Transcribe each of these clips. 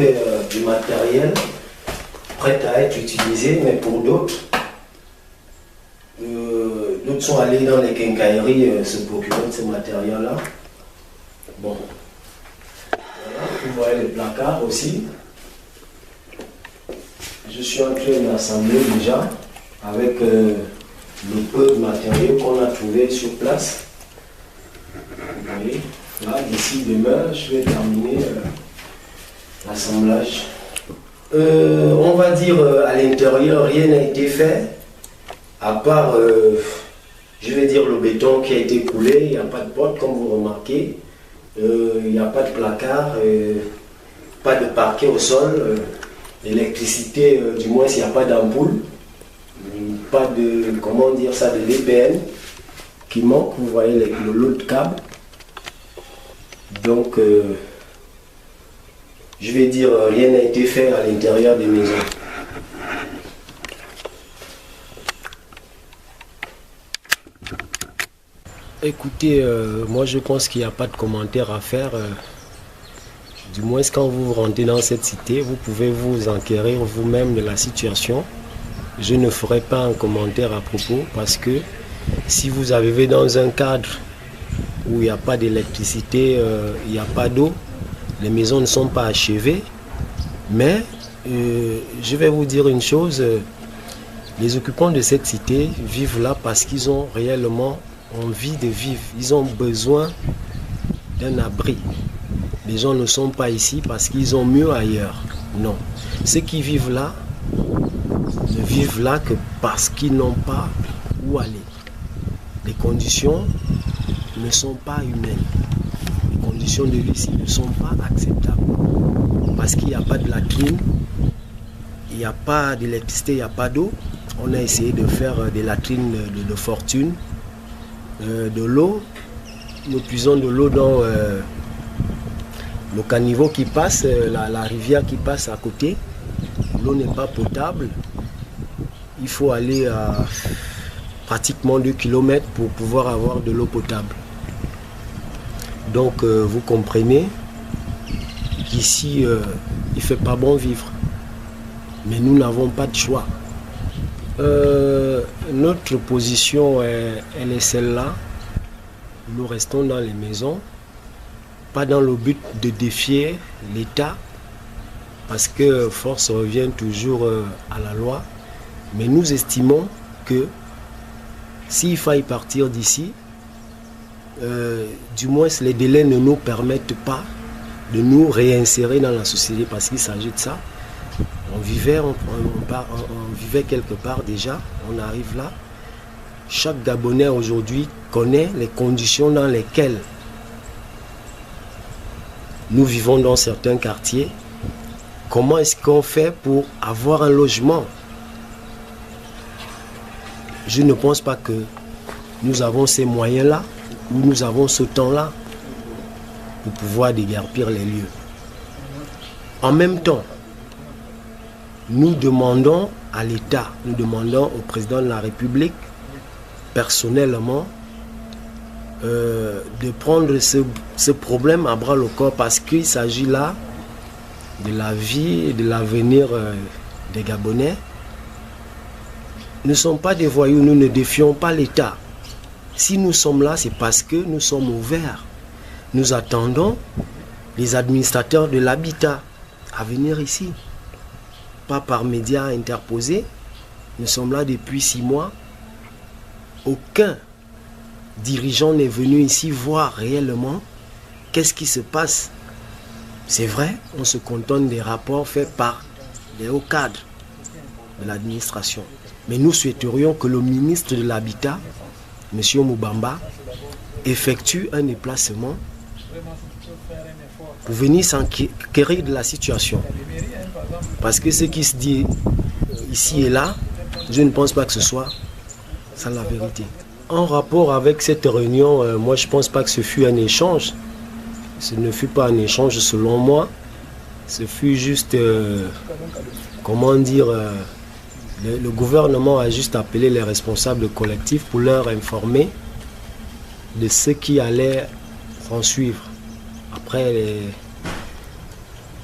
trouvé du matériel prêt à être utilisé, mais pour d'autres, d'autres sont allés dans les quincailleries se procurer de ce matériel-là. Bon, voilà, vous voyez les placards aussi. Je suis en train d'assembler déjà avec le peu de matériel qu'on a trouvé sur place. Vous voyez, là, d'ici demain, je vais terminer l'assemblage. On va dire à l'intérieur, rien n'a été fait, à part, je vais dire, le béton qui a été coulé. Il n'y a pas de porte, comme vous remarquez. Il n'y a pas de placard, pas de parquet au sol. L'électricité, du moins s'il n'y a pas d'ampoule, pas de, comment dire ça, de l'EPN qui manque. Vous voyez le lot de câbles. Donc, je vais dire, rien n'a été fait à l'intérieur des maisons. Écoutez, moi je pense qu'il n'y a pas de commentaire à faire. Du moins, quand vous rentrez dans cette cité, vous pouvez vous enquérir vous-même de la situation. Je ne ferai pas un commentaire à propos parce que si vous arrivez dans un cadre où il n'y a pas d'électricité, il n'y a pas d'eau, les maisons ne sont pas achevées. Mais je vais vous dire une chose, les occupants de cette cité vivent là parce qu'ils ont réellement envie de vivre. Ils ont besoin d'un abri. Les gens ne sont pas ici parce qu'ils ont mieux ailleurs. Non. Ceux qui vivent là ne vivent là que parce qu'ils n'ont pas où aller. Les conditions ne sont pas humaines. Les conditions de vie ici ne sont pas acceptables. Parce qu'il n'y a pas de latrine, il n'y a pas d'électricité, il n'y a pas d'eau. On a essayé de faire des latrines de fortune, de l'eau. Nous puisons de l'eau dans le caniveau qui passe, la rivière qui passe à côté. L'eau n'est pas potable. Il faut aller à pratiquement 2 km pour pouvoir avoir de l'eau potable. Donc vous comprenez qu'ici il ne fait pas bon vivre. Mais nous n'avons pas de choix. Notre position elle est celle-là. Nous restons dans les maisons, pas dans le but de défier l'État, parce que force revient toujours à la loi. Mais nous estimons que s'il faille partir d'ici, du moins les délais ne nous permettent pas de nous réinsérer dans la société, parce qu'il s'agit de ça. On vivait quelque part déjà, on arrive là. Chaque Gabonais aujourd'hui connaît les conditions dans lesquelles nous vivons dans certains quartiers. Comment est-ce qu'on fait pour avoir un logement? Je ne pense pas que nous avons ces moyens-là, ou nous avons ce temps-là pour pouvoir déguerpir les lieux. En même temps, nous demandons à l'État, nous demandons au président de la République, personnellement, de prendre ce problème à bras le corps, parce qu'il s'agit là de la vie et de l'avenir des Gabonais. Nous ne sommes pas des voyous, nous ne défions pas l'État. Si nous sommes là, c'est parce que nous sommes ouverts. Nous attendons les administrateurs de l'habitat à venir ici. Pas par médias interposés. Nous sommes là depuis 6 mois. Aucun dirigeant n'est venu ici voir réellement qu'est-ce qui se passe. C'est vrai, on se contente des rapports faits par les hauts cadres de l'administration. Mais nous souhaiterions que le ministre de l'Habitat, M. Moubamba, effectue un déplacement pour venir s'enquérir de la situation. Parce que ce qui se dit ici et là, je ne pense pas que ce soit ça la vérité. En rapport avec cette réunion, moi je ne pense pas que ce fut un échange. Ce ne fut pas un échange selon moi. Ce fut juste, comment dire, le gouvernement a juste appelé les responsables collectifs pour leur informer de ce qui allait s'en suivre. Après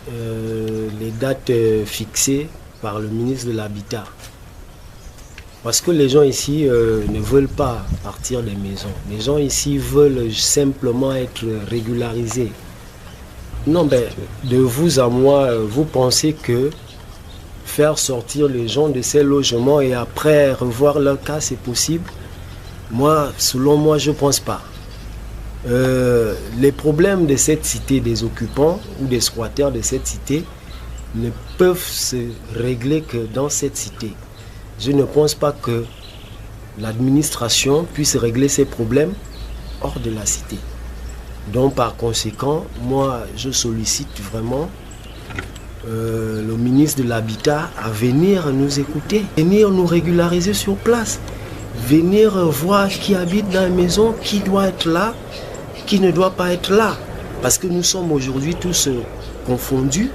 les dates fixées par le ministre de l'Habitat. Parce que les gens ici ne veulent pas partir des maisons. Les gens ici veulent simplement être régularisés. Non, ben, de vous à moi, vous pensez que faire sortir les gens de ces logements et après revoir leur cas, c'est possible? Moi, selon moi, je ne pense pas. Les problèmes de cette cité, des occupants ou des squatteurs de cette cité, ne peuvent se régler que dans cette cité. Je ne pense pas que l'administration puisse régler ces problèmes hors de la cité. Donc par conséquent, moi je sollicite vraiment le ministre de l'Habitat à venir nous écouter, venir nous régulariser sur place, venir voir qui habite dans la maison, qui doit être là, qui ne doit pas être là. Parce que nous sommes aujourd'hui tous confondus.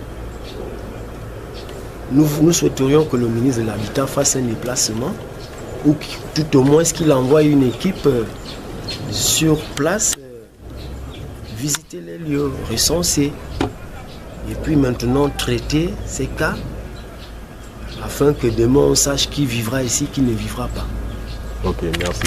Nous souhaiterions que le ministre de l'Habitat fasse un déplacement ou tout au moins qu'il envoie une équipe sur place, visiter les lieux, recenser et puis maintenant traiter ces cas afin que demain on sache qui vivra ici, qui ne vivra pas. Ok, merci.